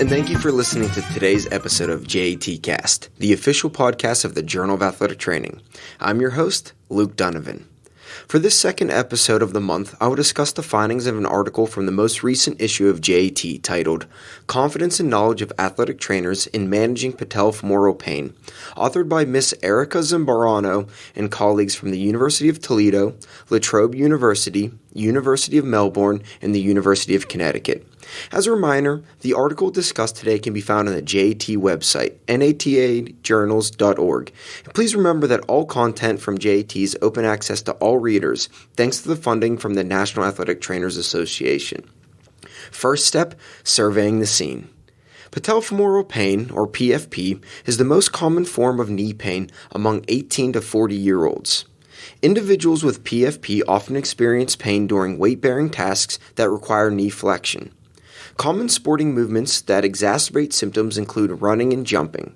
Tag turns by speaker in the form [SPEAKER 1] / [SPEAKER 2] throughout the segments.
[SPEAKER 1] and thank you for listening to today's episode of JATCast, the official podcast of the Journal of Athletic Training. I'm your host, Luke Donovan. For this second episode of the month, I will discuss the findings of an article from the most recent issue of JAT titled Confidence and Knowledge of Athletic Trainers in Managing Patellofemoral Pain, authored by Miss Erika Zambarano and colleagues from the University of Toledo, La Trobe University, University of Melbourne, and the University of Connecticut. As a reminder, the article discussed today can be found on the JAT website, natajournals.org. And please remember that all content from JAT is open access to all readers, thanks to the funding from the National Athletic Trainers Association. First step, surveying the scene. Patellofemoral pain, or PFP, is the most common form of knee pain among 18 to 40-year-olds. Individuals with PFP often experience pain during weight-bearing tasks that require knee flexion. Common sporting movements that exacerbate symptoms include running and jumping.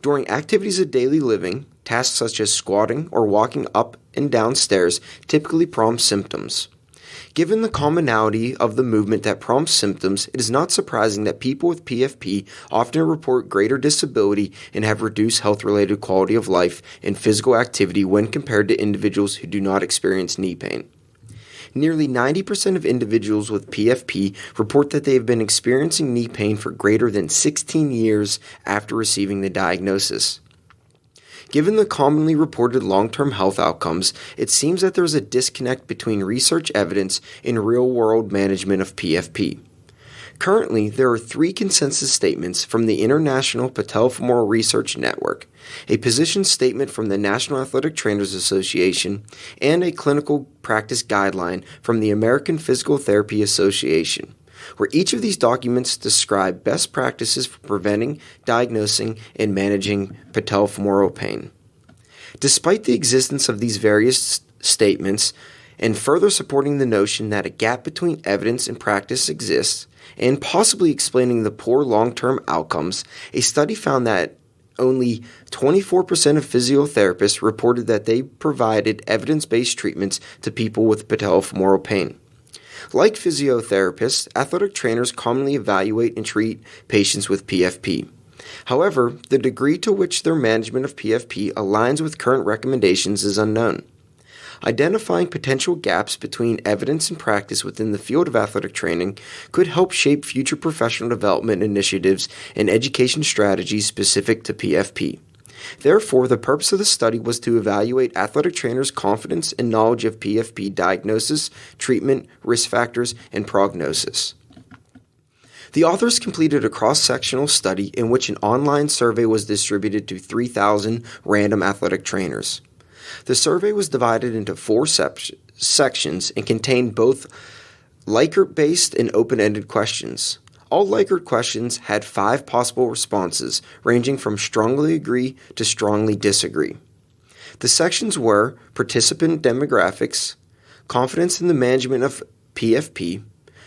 [SPEAKER 1] During activities of daily living, tasks such as squatting or walking up and down stairs typically prompt symptoms. Given the commonality of the movement that prompts symptoms, it is not surprising that people with PFP often report greater disability and have reduced health-related quality of life and physical activity when compared to individuals who do not experience knee pain. Nearly 90% of individuals with PFP report that they have been experiencing knee pain for greater than 16 years after receiving the diagnosis. Given the commonly reported long-term health outcomes, it seems that there is a disconnect between research evidence and real-world management of PFP. Currently, there are 3 consensus statements from the International Patellofemoral Research Network, a position statement from the National Athletic Trainers Association, and a clinical practice guideline from the American Physical Therapy Association, where each of these documents describe best practices for preventing, diagnosing, and managing patellofemoral pain. Despite the existence of these various statements, and further supporting the notion that a gap between evidence and practice exists, and possibly explaining the poor long-term outcomes, a study found that only 24% of physiotherapists reported that they provided evidence-based treatments to people with patellofemoral pain. Like physiotherapists, athletic trainers commonly evaluate and treat patients with PFP. However, the degree to which their management of PFP aligns with current recommendations is unknown. Identifying potential gaps between evidence and practice within the field of athletic training could help shape future professional development initiatives and education strategies specific to PFP. Therefore, the purpose of the study was to evaluate athletic trainers' confidence and knowledge of PFP diagnosis, treatment, risk factors, and prognosis. The authors completed a cross-sectional study in which an online survey was distributed to 3,000 random athletic trainers. The survey was divided into 4 sections and contained both Likert-based and open-ended questions. All Likert questions had 5 possible responses, ranging from strongly agree to strongly disagree. The sections were participant demographics, confidence in the management of PFP,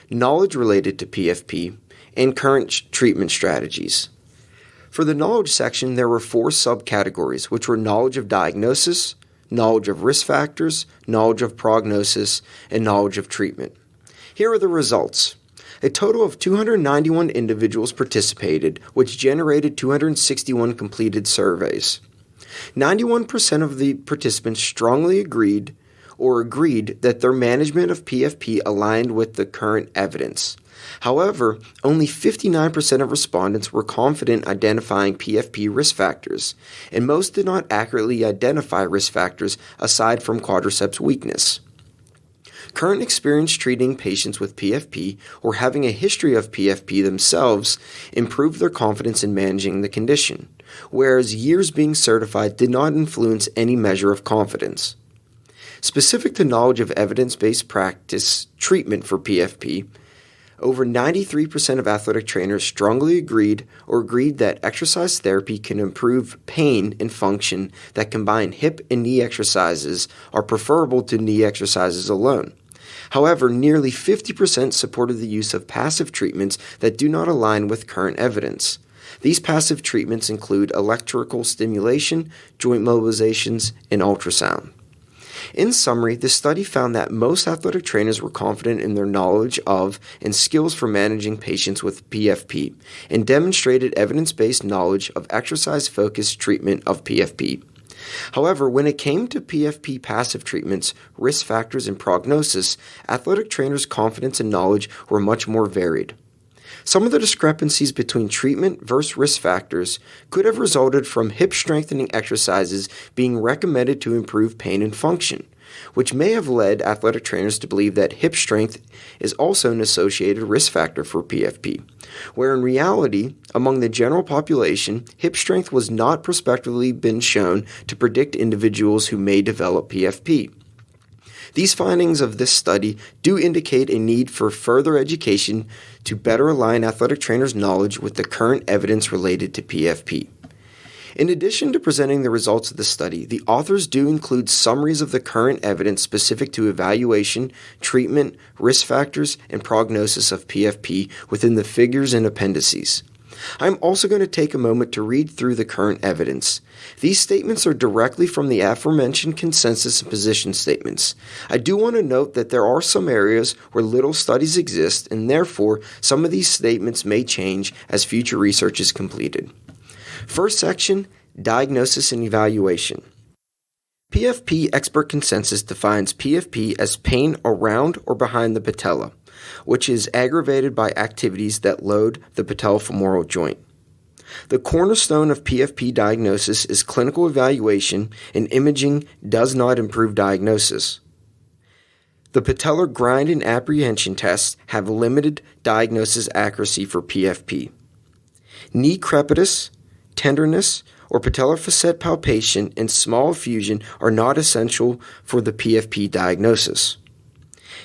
[SPEAKER 1] knowledge related to PFP, and current treatment strategies. For the knowledge section, there were 4 subcategories, which were knowledge of diagnosis, knowledge of risk factors, knowledge of prognosis, and knowledge of treatment. Here are the results. A total of 291 individuals participated, which generated 261 completed surveys. 91% of the participants strongly agreed that their management of PFP aligned with the current evidence. However, only 59% of respondents were confident identifying PFP risk factors, and most did not accurately identify risk factors aside from quadriceps weakness. Current experience treating patients with PFP or having a history of PFP themselves improved their confidence in managing the condition, whereas years being certified did not influence any measure of confidence. Specific to knowledge of evidence-based practice treatment for PFP, over 93% of athletic trainers strongly agreed that exercise therapy can improve pain and function that combine hip and knee exercises are preferable to knee exercises alone. However, nearly 50% supported the use of passive treatments that do not align with current evidence. These passive treatments include electrical stimulation, joint mobilizations, and ultrasound. In summary, the study found that most athletic trainers were confident in their knowledge of and skills for managing patients with PFP and demonstrated evidence-based knowledge of exercise-focused treatment of PFP. However, when it came to PFP passive treatments, risk factors, and prognosis, athletic trainers' confidence and knowledge were much more varied. Some of the discrepancies between treatment versus risk factors could have resulted from hip strengthening exercises being recommended to improve pain and function, which may have led athletic trainers to believe that hip strength is also an associated risk factor for PFP, where in reality, among the general population, hip strength was not prospectively been shown to predict individuals who may develop PFP. These findings of this study do indicate a need for further education to better align athletic trainers' knowledge with the current evidence related to PFP. In addition to presenting the results of the study, the authors do include summaries of the current evidence specific to evaluation, treatment, risk factors, and prognosis of PFP within the figures and appendices. I'm also going to take a moment to read through the current evidence. These statements are directly from the aforementioned consensus and position statements. I do want to note that there are some areas where little studies exist, and therefore some of these statements may change as future research is completed. First section, diagnosis and evaluation. PFP expert consensus defines PFP as pain around or behind the patella, which is aggravated by activities that load the patellofemoral joint. The cornerstone of PFP diagnosis is clinical evaluation, and imaging does not improve diagnosis. The patellar grind and apprehension tests have limited diagnosis accuracy for PFP. Knee crepitus, tenderness, or patellar facet palpation and small effusion are not essential for the PFP diagnosis.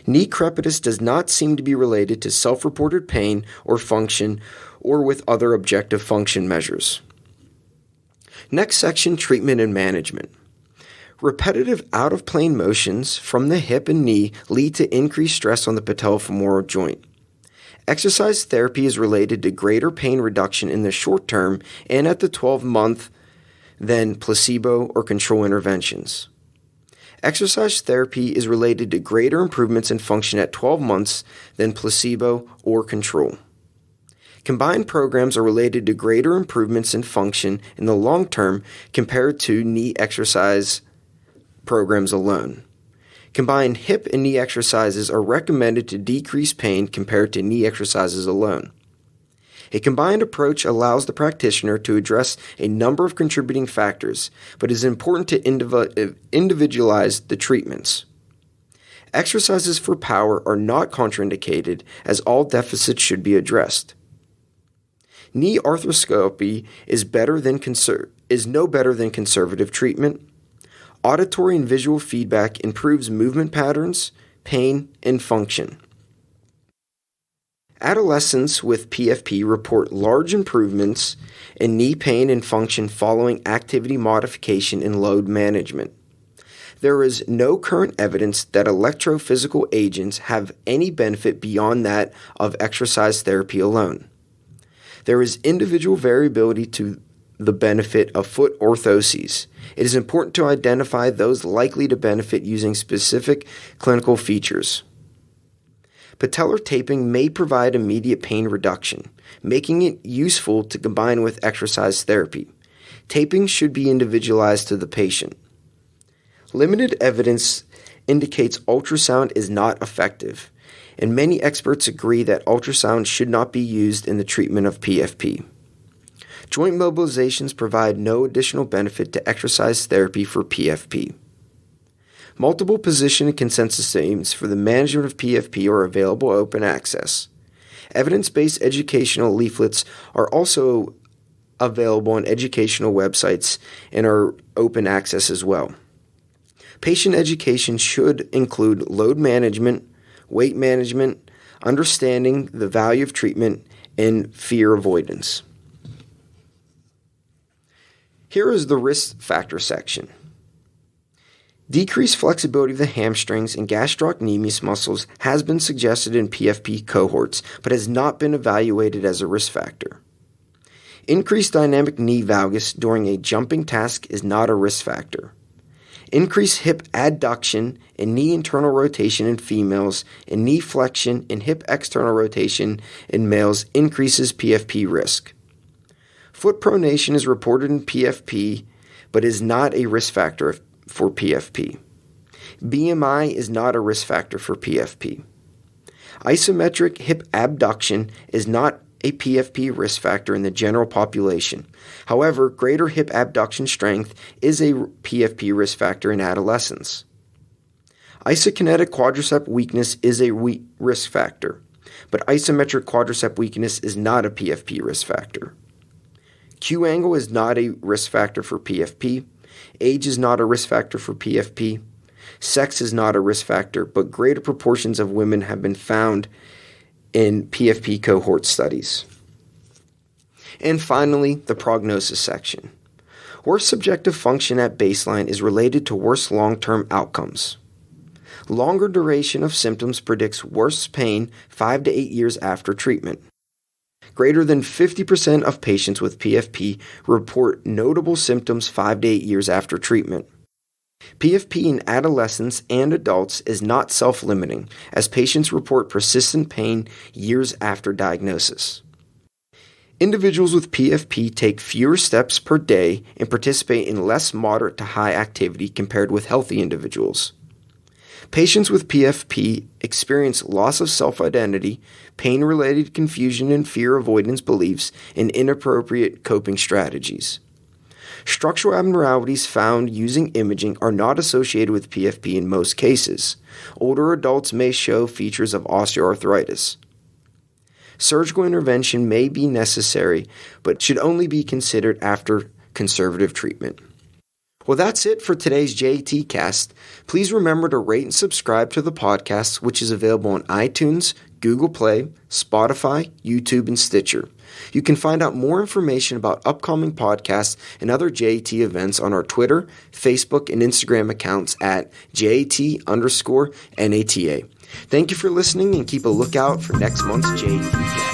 [SPEAKER 1] Knee crepitus does not seem to be related to self-reported pain or function or with other objective function measures. Next section, treatment and management. Repetitive out-of-plane motions from the hip and knee lead to increased stress on the patellofemoral joint. Exercise therapy is related to greater pain reduction in the short term and at the 12-month than placebo or control interventions. Exercise therapy is related to greater improvements in function at 12 months than placebo or control. Combined programs are related to greater improvements in function in the long term compared to knee exercise programs alone. Combined hip and knee exercises are recommended to decrease pain compared to knee exercises alone. A combined approach allows the practitioner to address a number of contributing factors, but it is important to individualize the treatments. Exercises for power are not contraindicated, as all deficits should be addressed. Knee arthroscopy is no better than conservative treatment. Auditory and visual feedback improves movement patterns, pain, and function. Adolescents with PFP report large improvements in knee pain and function following activity modification and load management. There is no current evidence that electrophysical agents have any benefit beyond that of exercise therapy alone. There is individual variability to the benefit of foot orthoses. It is important to identify those likely to benefit using specific clinical features. Patellar taping may provide immediate pain reduction, making it useful to combine with exercise therapy. Taping should be individualized to the patient. Limited evidence indicates ultrasound is not effective, and many experts agree that ultrasound should not be used in the treatment of PFP. Joint mobilizations provide no additional benefit to exercise therapy for PFP. Multiple position and consensus statements for the management of PFP are available open access. Evidence-based educational leaflets are also available on educational websites and are open access as well. Patient education should include load management, weight management, understanding the value of treatment, and fear avoidance. Here is the risk factor section. Decreased flexibility of the hamstrings and gastrocnemius muscles has been suggested in PFP cohorts, but has not been evaluated as a risk factor. Increased dynamic knee valgus during a jumping task is not a risk factor. Increased hip adduction and knee internal rotation in females and knee flexion and hip external rotation in males increases PFP risk. Foot pronation is reported in PFP but is not a risk factor for PFP. BMI is not a risk factor for PFP. Isometric hip abduction is not a PFP risk factor in the general population. However, greater hip abduction strength is a PFP risk factor in adolescents. Isokinetic quadricep weakness is a risk factor, but isometric quadricep weakness is not a PFP risk factor. Q angle is not a risk factor for PFP. Age is not a risk factor for PFP. Sex is not a risk factor, but greater proportions of women have been found in PFP cohort studies. And finally, the prognosis section. Worse subjective function at baseline is related to worse long-term outcomes. Longer duration of symptoms predicts worse pain 5 to 8 years after treatment. Greater than 50% of patients with PFP report notable symptoms 5 to 8 years after treatment. PFP in adolescents and adults is not self-limiting, as patients report persistent pain years after diagnosis. Individuals with PFP take fewer steps per day and participate in less moderate to high activity compared with healthy individuals. Patients with PFP experience loss of self-identity, pain-related confusion and fear avoidance beliefs, and inappropriate coping strategies. Structural abnormalities found using imaging are not associated with PFP in most cases. Older adults may show features of osteoarthritis. Surgical intervention may be necessary, but should only be considered after conservative treatment. Well, that's it for today's JATCast. Please remember to rate and subscribe to the podcast, which is available on iTunes, Google Play, Spotify, YouTube, and Stitcher. You can find out more information about upcoming podcasts and other JAT events on our Twitter, Facebook, and Instagram accounts at JAT_NATA. Thank you for listening and keep a lookout for next month's JATcast.